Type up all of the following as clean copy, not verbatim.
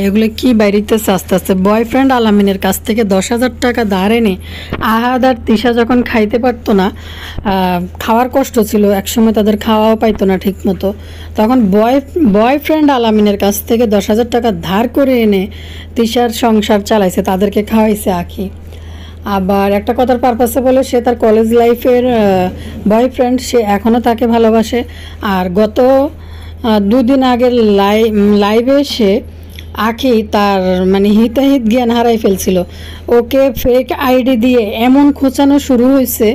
এগুলো কি বাইরিতেছে আস্তে আস্তে। বয়ফ্রেন্ড আলামিনের কাছ থেকে 10,000 টাকা ধার এনে আহাদ আর তিশা যখন খাইতে পারতো না, খাওয়ার কষ্ট ছিল, একসময় তাদের খাওয়াও পাইতো না ঠিক মতো, তখন বয়ফ্রেন্ড আলামিনের কাছ থেকে 10,000 টাকা ধার করে এনে তিশার সংসার চালাইছে, তাদেরকে খাওয়াইছে আখি। আবার একটা কথার পারপাসে বলে সে তার কলেজ লাইফের বয়ফ্রেন্ড, সে এখনও তাকে ভালোবাসে। আর গত 2 দিন আগের লাইভে সে আখি তার মানে হিতাহিত জ্ঞান হারাই ফেলছিল। ওকে ফেক আইডি দিয়ে এমন খোঁচানো শুরু হয়েছে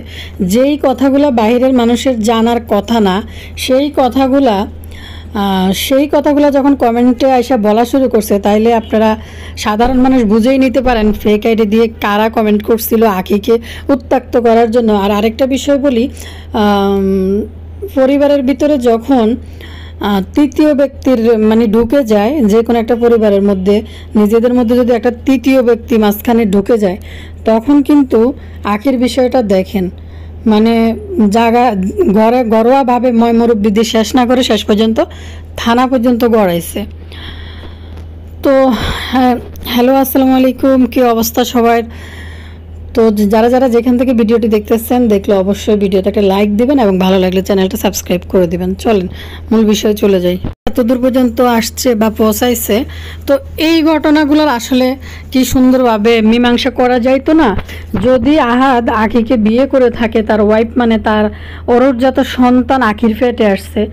যেই কথাগুলো বাহিরের মানুষের জানার কথা না, সেই কথাগুলো যখন কমেন্টে আইসা বলা শুরু করছে, তাইলে আপনারা সাধারণ মানুষ বুঝেই নিতে পারেন ফেক আইডি দিয়ে কারা কমেন্ট করছিল আখিকে উত্ত্যক্ত করার জন্য। আর আরেকটা বিষয় বলি, পরিবারের ভিতরে যখন তৃতীয় ব্যক্তির মানে ঢুকে যায়, যে কোনো একটা পরিবারের মধ্যে নিজেদের মধ্যে যদি একটা তৃতীয় ব্যক্তি মাঝখানে ঢুকে যায়, তখন কিন্তু আখির বিষয়টা দেখেন, মানে ঘরোয়াভাবে ময়মুরব্বি দিয়ে শেষ না করে শেষ পর্যন্ত থানা পর্যন্ত গড়াইছে। তো হ্যালো, আসসালামু আলাইকুম, কী অবস্থা সবার? তো যারা যেখান থেকে ভিডিওটি দেখতেছেন, দেখলে অবশ্যই ভিডিওটাকে লাইক দিবেন এবং ভালো লাগলে চ্যানেলটা সাবস্ক্রাইব করে দিবেন। চলেন মূল বিষয়ে চলে যাই। এতদূর পর্যন্ত আসছে বা পৌঁছাইছে, তো এই ঘটনাগুলোর আসলে কি সুন্দরভাবে মীমাংসা করা যাইতো না যদি আহাদ আখিকে বিয়ে করে থাকে, তার ওয়াইফ মানে তার অরুটজাত সন্তান আখির পেটে আসছে,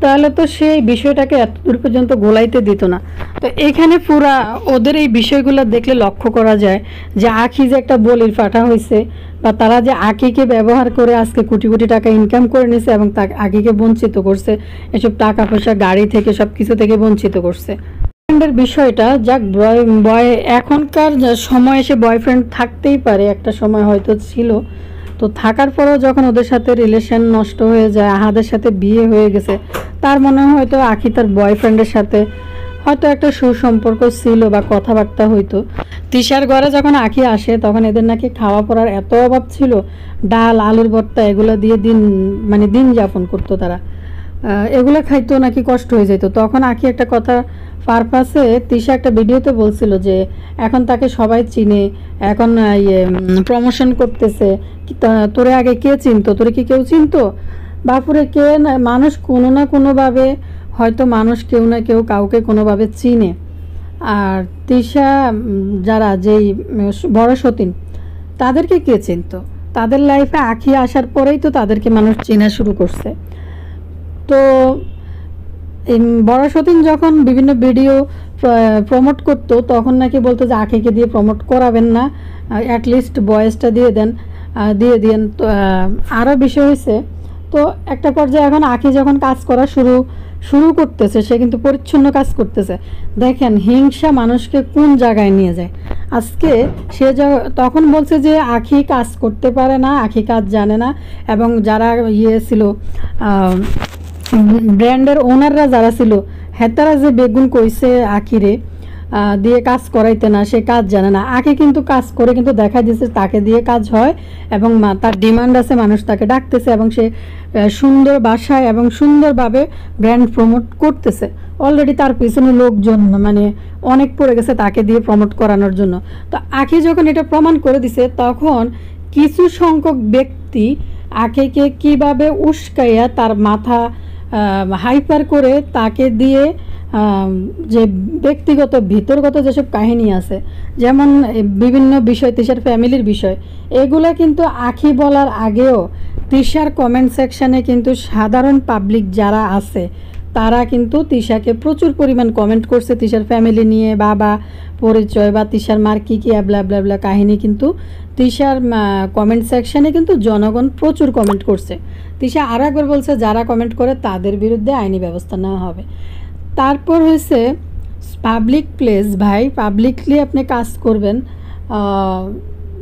তাহলে তো সেই বিষয়টাকে এতদূর পর্যন্ত গোলাইতে দিত না। তো এখানে পুরা ওদের এই বিষয়গুলো দেখলে লক্ষ্য করা যায় যে আখি যে একটা বলির পাঠা হয়েছে, বা তারা যে আখিকে ব্যবহার করে আজকে কোটি কোটি টাকা ইনকাম করে নিছে এবং তা আখিকে বঞ্চিত করছে, এসব টাকা পয়সা গাড়ি থেকে সব কিছু থেকে বঞ্চিত করছে। বয়ফ্রেন্ডের বিষয়টা যাক, এখনকার সময় এসে বয়ফ্রেন্ড থাকতেই পারে, একটা সময় হয়তো ছিল, তো থাকার পরেও যখন ওদের সাথে রিলেশন নষ্ট হয়ে যায়, আহাদের সাথে বিয়ে হয়ে গেছে, তার মনে হয় হয়তো আখি তার বয়ফ্রেন্ডের সাথে হয়তো একটা সুসম্পর্ক ছিল বা কথাবার্তা হইতো। তিশার ঘরে যখন আখি আসে তখন এদের নাকি খাওয়া পড়ার এত অভাব ছিল, ডাল আলুর ভর্তা এগুলো দিয়ে দিন যাপন করতো তারা, এগুলো খাইতো নাকি কষ্ট হয়ে যেত। তখন আখি একটা কথা পারপাসে তিশা একটা ভিডিওতে বলছিল যে এখন তাকে সবাই চিনে, এখন প্রমোশন করতেছে, তোরে আগে কে চিনতো, তোরে কি কেউ চিনতো? বাপুরে কে না, মানুষ কোনো না কোনোভাবে হয়তো মানুষ কেউ না কেউ কাউকে কোনোভাবে চিনে। আর তিশা যারা যেই বড় সতীন, তাদেরকে কে চিনতো? তাদের লাইফে আখি আসার পরেই তো তাদেরকে মানুষ চেনা শুরু করছে। তো বড় সতীন যখন বিভিন্ন ভিডিও প্রমোট করতো তখন নাকি বলতো যে আখিকে দিয়ে প্রমোট করাবেন না, অ্যাটলিস্ট বয়েসটা দিয়ে দিন। তো আরও বিষয় হয়েছে, তো একটা পর্যায়ে এখন আখি যখন কাজ করা শুরু করতেছে, সে কিন্তু পরিচ্ছন্ন কাজ করতেছে। দেখেন হিংসা মানুষকে কোন জায়গায় নিয়ে যায়। আজকে সে তখন বলছে যে আখি কাজ করতে পারে না, আখি কাজ জানে না, এবং যারা ছিল ব্র্যান্ডের ওনাররা যারা ছিল, হেতারা যে বেগুন কইছে আখিরে দিয়ে কাজ করাইতে না, সে কাজ জানে না। আখি কিন্তু কাজ করে কিন্তু দেখা দিয়েছে তাকে দিয়ে কাজ হয় এবং তার ডিমান্ড আছে, মানুষ তাকে ডাকতেছে এবং সে সুন্দর বাসায় এবং সুন্দরভাবে ব্র্যান্ড প্রমোট করতেছে। অলরেডি তার পিছনে লোকজন মানে অনেক পড়ে গেছে তাকে দিয়ে প্রমোট করানোর জন্য। তো আখি যখন এটা প্রমাণ করে দিছে, তখন কিছু সংখ্যক ব্যক্তি আখিকে কিভাবে উস্কাইয়া তার মাথা হাইপার করে তাকে দিয়ে যে ব্যক্তিগত ভিতরগত যেসব কাহিনী আছে, যেমন বিভিন্ন বিষয়, তিশার ফ্যামিলির বিষয়, এগুলো কিন্তু আখি বলার আগেও তিশার কমেন্ট সেকশানে কিন্তু সাধারণ পাবলিক যারা আছে তারা কিন্তু তিশাকে প্রচুর পরিমাণ কমেন্ট করছে তিশার ফ্যামিলি নিয়ে, বাবা পরিচয় বা তিশার মার কী ব্লা কাহিনী, কিন্তু তিশার কমেন্ট সেকশানে কিন্তু জনগণ প্রচুর কমেন্ট করছে। তিশা আরও একবার বলছে যারা কমেন্ট করে তাদের বিরুদ্ধে আইনি ব্যবস্থা নেওয়া হবে। তারপর হয়েছে পাবলিক প্লেস, ভাই পাবলিকলি আপনি কাজ করবেন,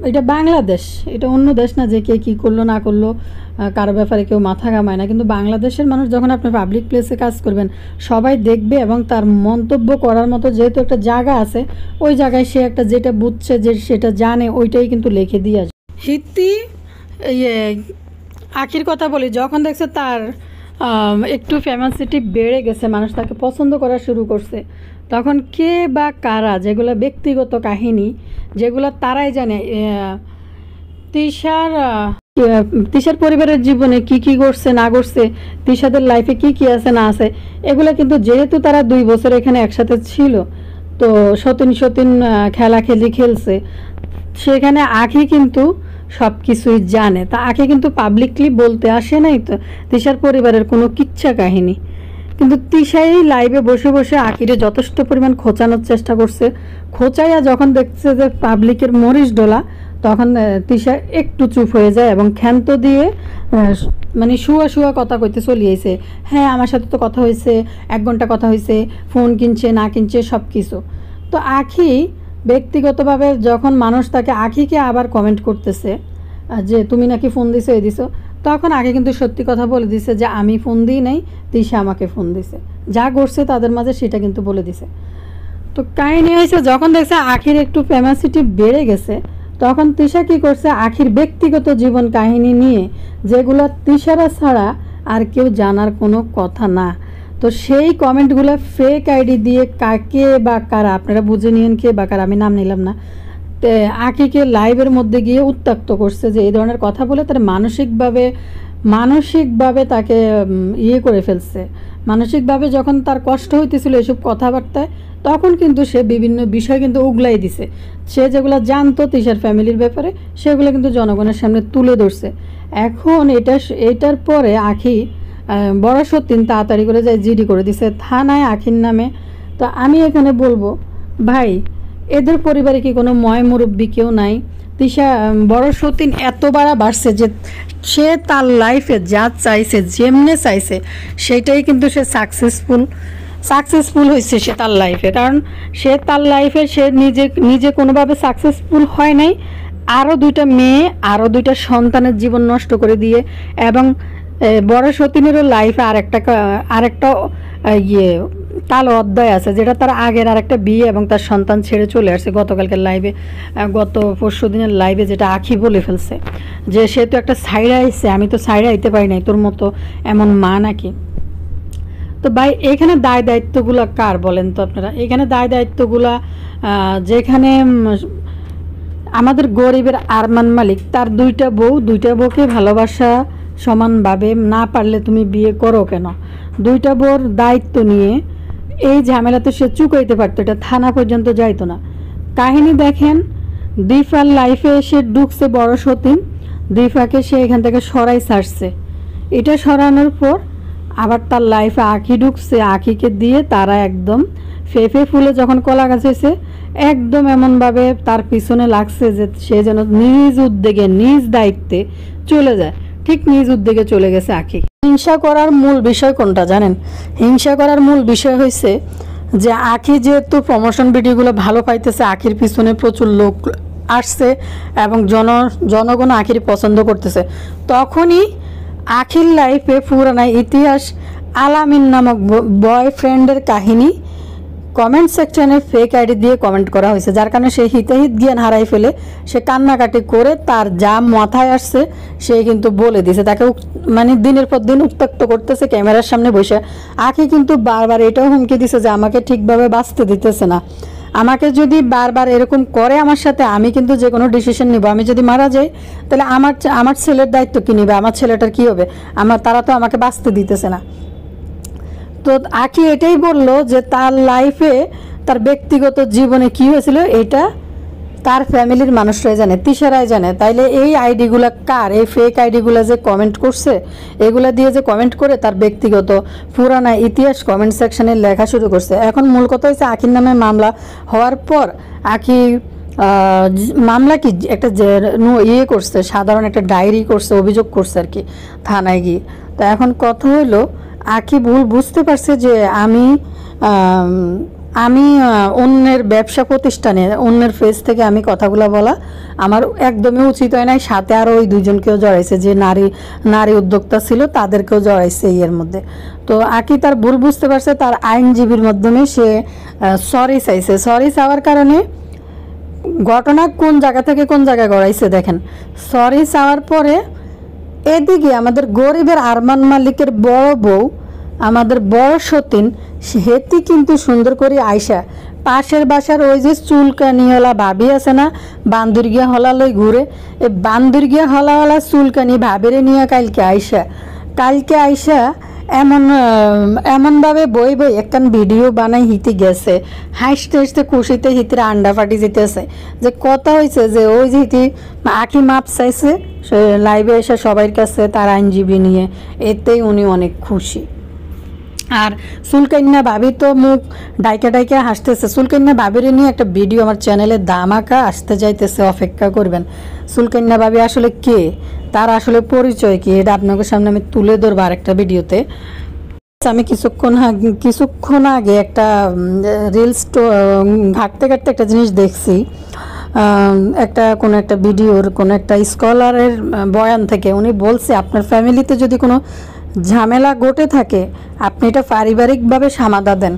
এটা বাংলাদেশ, এটা অন্য দেশ না যে কে কী করলো না করলো কারো ব্যাপারে কেউ মাথা ঘামায় না, কিন্তু বাংলাদেশের মানুষ যখন আপনি পাবলিক প্লেসে কাজ করবেন সবাই দেখবে এবং তার মন্তব্য করার মতো যেহেতু একটা জায়গা আছে, ওই জায়গায় সে একটা যেটা বুঝছে যে সেটা জানে ওইটাই কিন্তু লিখে দিয়ে আসবে। হিতি আখির কথা বলি, যখন দেখছে তার একটু ফেমাসিটি বেড়ে গেছে, মানুষ তাকে পছন্দ করা শুরু করছে, তখন কে বা কারা, যেগুলো ব্যক্তিগত কাহিনী, যেগুলো তারাই জানে, তিশার তিশার পরিবারের জীবনে কি কি করছে না করছে, তিশাদের লাইফে কি কি আছে না আছে, এগুলো কিন্তু যেহেতু তারা 2 বছর এখানে একসাথে ছিল, তো সতীন সতীন খেলাখেলি খেলছে, সেখানে আখি কিন্তু সব কিছুই জানে। তা আখি কিন্তু পাবলিকলি বলতে আসে নাই তো তিশার পরিবারের কোনো কিচ্ছা কাহিনী, কিন্তু তিশাই লাইভে বসে বসে আখিরে যথেষ্ট পরিমাণ খোঁচানোর চেষ্টা করছে। খোঁচাইয়া যখন দেখছে যে পাবলিকের মরিচ ডোলা, তখন তিশা একটু চুপ হয়ে যায় এবং ক্ষান্ত দিয়ে মানে শুয়া শুয়া কথা কইতে চলিয়েছে। হ্যাঁ, আমার সাথে তো কথা হয়েছে, 1 ঘন্টা কথা হয়েছে, ফোন কিনছে না কিনছে সব কিছু। তো আখি ব্যক্তিগতভাবে যখন মানুষ তাকে আখিকে আবার কমেন্ট করতেছে যে তুমি নাকি ফোন দিছো এই দিছো, তখন আগে কিন্তু সত্যি কথা বলে দিছে যে আমি ফোন দিই নাই, তিশা আমাকে ফোন দিছে, যা করছে তাদের মাঝে সেটা কিন্তু বলে দিছে। তো কাহিনী হয়েছে যখন দেখছে আখির একটু ফেমাসিটি বেড়ে গেছে, তখন তিশা কি করছে, আখির ব্যক্তিগত জীবন কাহিনী নিয়ে, যেগুলো তিশারা ছাড়া আর কেউ জানার কোনো কথা না, তো সেই কমেন্টগুলো ফেক আইডি দিয়ে কাকে বা কারা, আপনারা বুঝে নিন কে বা কারা, আমি নাম নিলাম না, আকিকে লাইভের মধ্যে গিয়ে উত্ত্যক্ত করছে যে এই ধরনের কথা বলে তার মানসিকভাবে তাকে ইয়ে করে ফেলছে। মানসিকভাবে যখন তার কষ্ট হইতেছিল এসব কথাবার্তায়, তখন কিন্তু সে বিভিন্ন বিষয় কিন্তু উগলাই দিছে। সে যেগুলো জানতো তিশার ফ্যামিলির ব্যাপারে, সেগুলো কিন্তু জনগণের সামনে তুলে ধরছে। এখন এটার পরে আখি বড় সত্যিন তাড়াতাড়ি করে যায় জিডি করে দিছে থানায় আখির নামে। তো আমি এখানে বলবো, ভাই এদের পরিবারে কি কোনো ময় মুরব্বী কেউ নাই? তিশা বড় সতীন এতবার বাড়ছে যে সে তার লাইফে যা চাইছে, যেমনে চাইছে, সেটাই কিন্তু সে সাকসেসফুল হয়েছে সে তার লাইফে। কারণ সে তার লাইফে সে নিজে কোনোভাবে সাকসেসফুল হয় নাই, আরও 2টা মেয়ে, আরও 2টা সন্তানের জীবন নষ্ট করে দিয়ে, এবং বড় সতীনেরও লাইফে আরেকটা ইয়ে কালো অধ্যায় আছে, যেটা তার আগের আরেকটা বিয়ে এবং তার সন্তান ছেড়ে চলে আসছে। গতকালকের লাইভে, গত পরশু দিনের লাইভে যেটা আখি বলে ফেলছে যে সে তো একটা সাইডে আইছে, আমি তো সাইডে আইতে পারি নাই, তোর মতো এমন মা নাকি। তো ভাই এখানে দায় দায়িত্বগুলো কার বলেন তো আপনারা? এখানে দায় দায়িত্বগুলা যেখানে আমাদের গরিবের আরমান মালিক, তার 2টা বউকে ভালোবাসা সমানভাবে না পারলে তুমি বিয়ে করো কেন? 2টা বউর দায়িত্ব নিয়ে এই ঝামেলা তো সে চুকাইতে পারতো, এটা থানা পর্যন্ত যাইতো না। কাহিনী দেখেন, দীপার লাইফে এসে ঢুকছে বড় সতীন, দীপাকে সে এখান থেকে সরাই ছাড়ছে। এটা সরানোর পর আবার তার লাইফে আখি ঢুকছে, আখিকে দিয়ে তারা একদম ফেফে ফুলে যখন কলা গাছ হয়েছে, একদম এমনভাবে তার পিছনে লাগছে যে সে যেন নিজ উদ্যোগে নিজ দায়িত্বে চলে যায়। ঠিক নিজ উদ্যোগে চলে গেছে আখি। হিংসা করার মূল বিষয় কোনটা জানেন? হিংসা করার মূল বিষয় হয়েছে যে আখি যেহেতু প্রমোশন ভিডিওগুলো ভালো পাইতেছে, আখির পিছনে প্রচুর লোক আসছে এবং জনগণ আখির পছন্দ করতেছে, তখনই আখির লাইফে পুরানা ইতিহাস আলামিন নামক বয়ফ্রেন্ডের কাহিনী কমেন্ট সেকশনে ফেক আইডি দিয়ে কমেন্ট করা হয়েছে, যার কারণে সে হিতাহিত জ্ঞান হারাই ফেলে সে কান্নাকাটি করে তার যা মাথায় আসছে সে কিন্তু বলে দিছে। তাকে মানে দিনের পর দিন উত্ত্যক্ত করতেছে ক্যামেরার সামনে বসে। আখি কিন্তু বারবার এটাও হুমকি দিছে যে আমাকে ঠিকভাবে বাঁচতে দিতেছে না, আমাকে যদি বারবার এরকম করে আমার সাথে, আমি কিন্তু যে কোনো ডিসিশন নিব, আমি যদি মারা যাই তাহলে আমার ছেলের দায়িত্ব কী নিবে, আমার ছেলেটার কী হবে, তারা তো আমাকে বাঁচতে দিতেছে না। তো আখি এটাই বলল যে তার লাইফে তার ব্যক্তিগত জীবনে কি হয়েছিল এটা তার ফ্যামিলির মানুষরাই জানে, তিশারাই জানে। তাইলে এই আইডিগুলো কার? এই ফেক আইডিগুলো যে কমেন্ট করছে, এগুলা দিয়ে যে কমেন্ট করে তার ব্যক্তিগত পুরানা ইতিহাস কমেন্ট সেকশনে লেখা শুরু করছে। এখন মূল কথা হচ্ছে আখির নামে মামলা হওয়ার পর আখি মামলা কি একটা ইয়ে করছে, সাধারণ একটা ডায়েরি করছে, অভিযোগ করছে আর কি থানায় গিয়ে। তো এখন কথা হইলো আখি ভুল বুঝতে পারছে যে আমি অন্যের ব্যবসা প্রতিষ্ঠানে অন্যের ফেস থেকে আমি কথাগুলো বলা আমার একদমই উচিত হয় নাই। সাথে আরও ওই 2জনকেও জড়াইছে, যে নারী উদ্যোক্তা ছিল তাদেরকেও জড়াইছে এর মধ্যে। তো আখি তার ভুল বুঝতে পারছে, তার আইনজীবীর মাধ্যমে সে সরি চাইছে। সরি চাওয়ার কারণে ঘটনা কোন জায়গা থেকে কোন জায়গায় গড়াইছে দেখেন। সরি চাওয়ার পরে এদিকে আমাদের গরিবের আরমান মালিকের বড় বউ, আমাদের বড় সতীন, হেতি কিন্তু সুন্দর করে আইসা পাশের বাসার ওই যে চুলকানিওয়ালা ভাবি আছে না, বান্দুরগিয়া হলা লই ঘুরে, এই বান্দুরগিয়া হলাওয়ালা চুলকানি ভাবিরে নিয়ে কালকে আইসা এমনভাবে বই একখান ভিডিও বানাই হিতে গেছে, হাসতে হাসতে খুশিতে হিতের আন্ডা ফাটি যেতেছে। যে কথা হয়েছে যে ওই যে হিতি আঁকি মাপ চাইছে লাইভে এসে সবার কাছে তার আইনজীবী নিয়ে, এতেই উনি অনেক খুশি। আর চুলকান্না ভাবি তো মুখ ডাইকা হাসতেছে। চুলকান্না ভাবিরে নিয়ে একটা ভিডিও আমার চ্যানেলে দামাকা আসতে যাইতেছে, অপেক্ষা করবেন। চুলকান্না ভাবি আসলে কে, তার আসলে পরিচয় কি, এটা আপনাদের সামনে আমি তুলে ধরবো আরেকটা ভিডিওতে। আমি কিছুক্ষণ আগে একটা রিলস ঘাটতে একটা জিনিস দেখছি, কোনো একটা ভিডিওর কোনো একটা স্কলারের বয়ান থেকে উনি বলছে আপনার ফ্যামিলিতে যদি কোনো ঝামেলা ঘটে থাকে আপনি এটা পারিবারিকভাবে সমাধা দেন,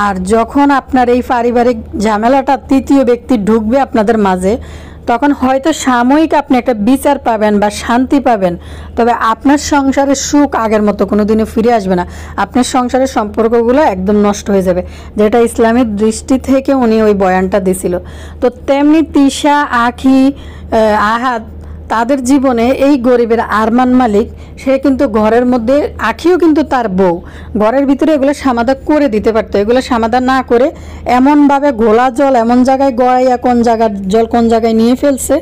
আর যখন আপনার এই পারিবারিক ঝামেলাটা তৃতীয় ব্যক্তি ঢুকবে আপনাদের মাঝে, তখন হয়তো সাময়িক আপনি একটা বিচার পাবেন বা শান্তি পাবেন, তবে আপনার সংসারের সুখ আগের মতো কোনো দিনে ফিরে আসবে না, আপনার সংসারের সম্পর্কগুলো একদম নষ্ট হয়ে যাবে, যেটা ইসলামের দৃষ্টি থেকে উনি ওই বয়ানটা দিছিল। তো তেমনি তিশা, আখি, আহাদ, তাদের জীবনে এই গরিবের আরমান মালিক, সে কিন্তু ঘরের মধ্যে, আখিও কিন্তু তার বউ, ঘরের ভিতরে এগুলো সমাধান করে দিতে পারতো, এগুলো সমাধান না করে এমনভাবে ঘোলা জল এমন জায়গায় গড়াইয়া কোন জায়গার জল কোন জায়গায় নিয়ে ফেলছে,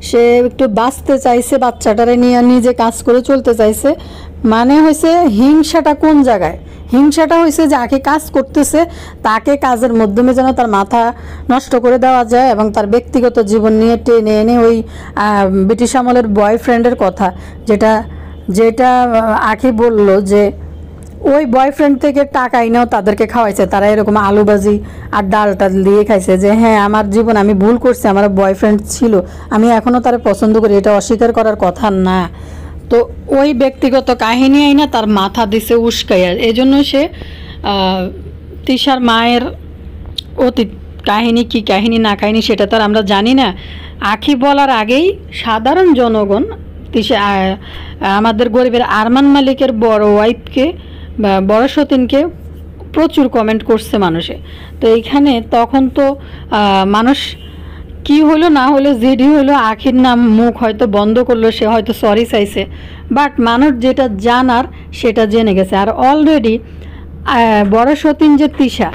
সে একটু বাঁচতে চাইছে, বাচ্চাটারে নিয়ে নিজে কাজ করে চলতে চাইছে। মানে হয়েছে হিংসাটা কোন জায়গায়, হিংসাটা হয়েছে যে আগে কাজ করতেছে, তাকে কাজের মাধ্যমে যেন তার মাথা নষ্ট করে দেওয়া যায় এবং তার ব্যক্তিগত জীবন নিয়ে টেনে এনে ওই ব্রিটিশ আমলের বয়ফ্রেন্ডের কথা, যেটা আখি বলল যে ওই বয়ফ্রেন্ড থেকে টাকা এনেও তাদেরকে খাওয়াইছে, তারা এরকম আলুবাজি আর ডালটা দিয়ে খাইছে, যে হ্যাঁ আমার জীবন আমি ভুল করছি, আমার বয়ফ্রেন্ড ছিল, আমি এখনও তারা পছন্দ করি, এটা অস্বীকার করার কথা না। তো ওই ব্যক্তিগত কাহিনী আইনা তার মাথা দিছে উস্কাইয়া, এই জন্য সে তিশার মায়ের অতীত কাহিনী কি কাহিনী না কাহিনী সেটা তো আর আমরা জানি না। আখি বলার আগেই সাধারণ জনগণ আমাদের গরিবের আরমান মালিকের বড় ওয়াইফকে বা বড় সতীনকে প্রচুর কমেন্ট করছে মানুষে। তো এইখানে তখন তো মানুষ কি হলো না হলো, যেডি হলো, আখির নাম মুখ হয়তো বন্ধ করলো, সে হয়তো সরি চাইছে, বাট মানুষ যেটা জানার সেটা জেনে গেছে। আর অলরেডি বড় সতীন যে তিশা,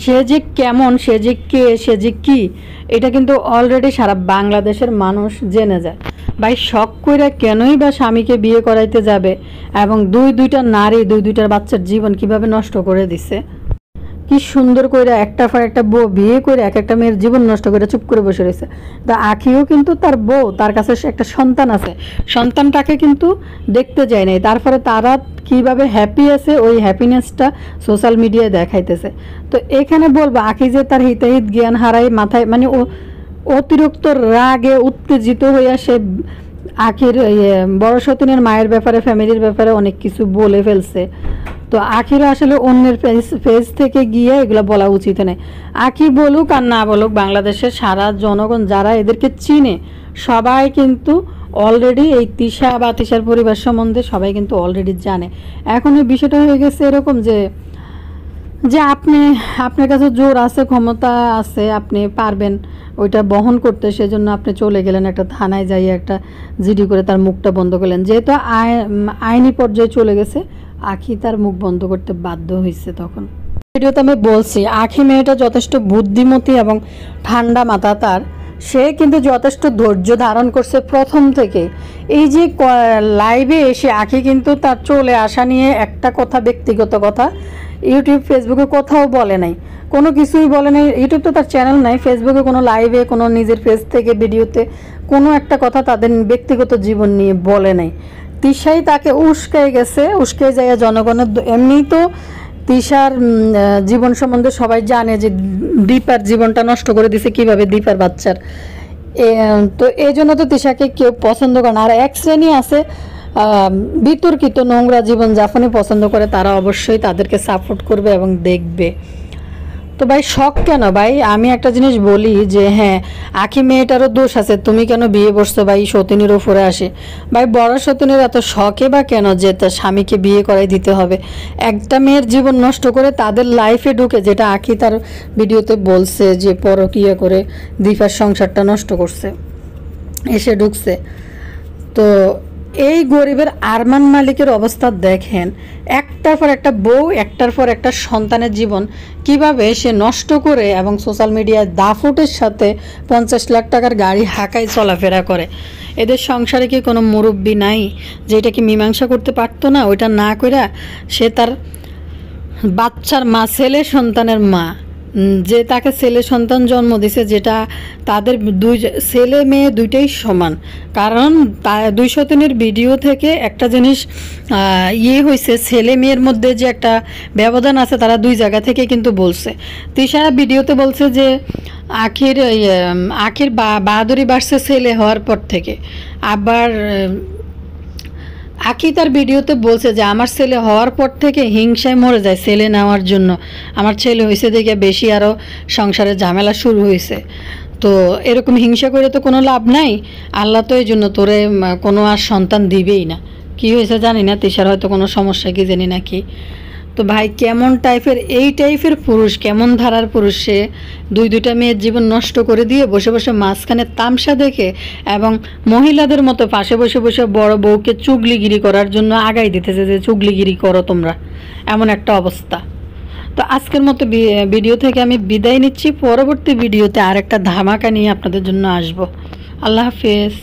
সে যে কেমন, সে যে কে, সে যে কি, এটা কিন্তু অলরেডি সারা বাংলাদেশের মানুষ জেনে যায়। ভাই শখ কইরা কেনই বা স্বামীকে বিয়ে করাইতে যাবে এবং দুইটা নারী দুইটার বাচ্চার জীবন কিভাবে নষ্ট করে দিছে, কি সুন্দর করে একটার পর একটা বউ বিয়ে করে একটা মেয়ের জীবন নষ্ট করে চুপ করে বসে রয়েছে। তা আখিও কিন্তু তার বউ, তার কাছে একটা সন্তান আছে, সন্তানটাকে কিন্তু দেখতে যায় নাই, তারপরে তারা কিভাবে হ্যাপি আছে ওই হ্যাপিনেসটা সোশ্যাল মিডিয়ায় দেখাইতেছে। তো এখানে বলবো আখি যে তার হিতাহিত জ্ঞান হারাই মাথায়, মানে ও অতিরিক্ত রাগে উত্তেজিত হইয়া সে আখির বড় সতীনের মায়ের ব্যাপারে, ফ্যামিলির ব্যাপারে অনেক কিছু বলে ফেলছে। তো আখির আসলে অন্যের পেজ থেকে গিয়ে এগুলো বলা উচিত নয়। আখি বলুক আর না বলুক, বাংলাদেশের সারা জনগণ যারা এদেরকে চিনে সবাই কিন্তু অলরেডি এই তিশা বা তিশার পরিবার সম্বন্ধে সবাই কিন্তু অলরেডি জানে। এখন এই বিষয়টা হয়ে গেছে এরকম যে আপনার কাছে জোর আছে, ক্ষমতা আছে, আপনি পারবেন ওইটা বহন করতে, সেজন্য আপনি চলে গেলেন একটা থানায় যাই একটা জিডি করে তার মুখটা বন্ধ করলেন। যেহেতু আইনি পর্যায়ে চলে গেছে, আখি তার মুখ বন্ধ করতে বাধ্য হয়েছে। তখন ভিডিওতে আমি বলছি আখি মেয়েটা যথেষ্ট বুদ্ধিমতী এবং ঠান্ডা মাথা তার, সে কিন্তু যথেষ্ট ধৈর্য ধারণ করছে প্রথম থেকে। এই যে লাইভে এসে আখি কিন্তু তার চলে আসা নিয়ে একটা কথা, ব্যক্তিগত কথা, ইউটিউব ফেসবুকে কোথাও বলে নাই, কোনো কিছুই বলে নাই। ইউটিউব তো তার চ্যানেল নাই, ফেসবুকে কোনো লাইভে কোনো নিজের পেজ থেকে ভিডিওতে কোনো একটা কথা তাদের ব্যক্তিগত জীবন নিয়ে বলে নাই। তিশাই তাকে উস্কাই গেছে, উস্কাই যায় জনগণের। এমনিই তো তিশার জীবন সম্বন্ধে সবাই জানে যে দীপার জীবনটা নষ্ট করে দিছে কিভাবে, দীপার বাচ্চার। তো এই জন্য তো তিশাকে কেউ পছন্দ করে না। আর এক শ্রেণী আছে বিতর্কিত নোংরা জীবনযাপনই পছন্দ করে, তারা অবশ্যই তাদেরকে সাপোর্ট করবে এবং দেখবে। তো ভাই শখ কেন ভাই? আমি একটা জিনিস বলি যে হ্যাঁ, আখি মেয়েটারও দোষ আছে, তুমি কেন বিয়ে করছো ভাই? সতীনের উপরে আসে ভাই, বড় সতীনের এত শখে বা কেন যে তার স্বামীকে বিয়ে করাই দিতে হবে? একটা মেয়ের জীবন নষ্ট করে তাদের লাইফে ঢুকে, যেটা আখি তার ভিডিওতে বলছে যে পরকীয়া করে দীপার সংসারটা নষ্ট করছে, এসে ঢুকছে। তো এই গরিবের আরমান মালিকের অবস্থা দেখেন, একটার পর একটা বউ, একটার পর একটা সন্তানের জীবন কিভাবে সে নষ্ট করে, এবং সোশ্যাল মিডিয়ায় দাফুটের সাথে 50 লাখ টাকার গাড়ি হাঁকায় চলাফেরা করে। এদের সংসারে কি কোনো মুরব্বি নাই যেটা কি মীমাংসা করতে পারতো না? ওইটা না কইরা সে তার বাচ্চার মা, ছেলে সন্তানের মা, যে তাকে ছেলে সন্তান জন্ম দিছে, যেটা তাদের দুই ছেলে মেয়ে দুইটাই সমান। কারণ দুই সন্তানের ভিডিও থেকে একটা জিনিস হয়েছে, ছেলে মেয়ের মধ্যে যে একটা ব্যবধান আছে, তারা দুই জায়গা থেকে কিন্তু বলছে। তিশা ভিডিওতে বলছে যে আখির বাহাদুরি বাড়ছে ছেলে হওয়ার পর থেকে। আবার আকি তার ভিডিওতে বলছে যে আমার ছেলে হওয়ার পর থেকে হিংসায় মরে যায় ছেলে নেওয়ার জন্য, আমার ছেলে হয়েছে দেখে বেশি আরও সংসারে ঝামেলা শুরু হয়েছে। তো এরকম হিংসা করে তো কোনো লাভ নাই, আল্লাহ তো এই জন্য তোরে কোনো আর সন্তান দিবেই না। কি হয়েছে জানি না, তিশার হয়তো কোনো সমস্যা কি জানি না কি। তো ভাই কেমন টাইপের, এই টাইপের পুরুষ, কেমন ধারার পুরুষ সে? দুইটা মেয়ের জীবন নষ্ট করে দিয়ে বসে বসে মাঝখানে তামসা দেখে, এবং মহিলাদের মতো পাশে বসে বসে বড় বউকে চুগলিগিরি করার জন্য আগাই দিতেছে যে চুগলিগিরি করো তোমরা, এমন একটা অবস্থা। তো আজকের মতো ভিডিও থেকে আমি বিদায় নিচ্ছি। পরবর্তী ভিডিওতে আরেকটা ধামাকা নিয়ে আপনাদের জন্য আসবো। আল্লাহ হাফেজ।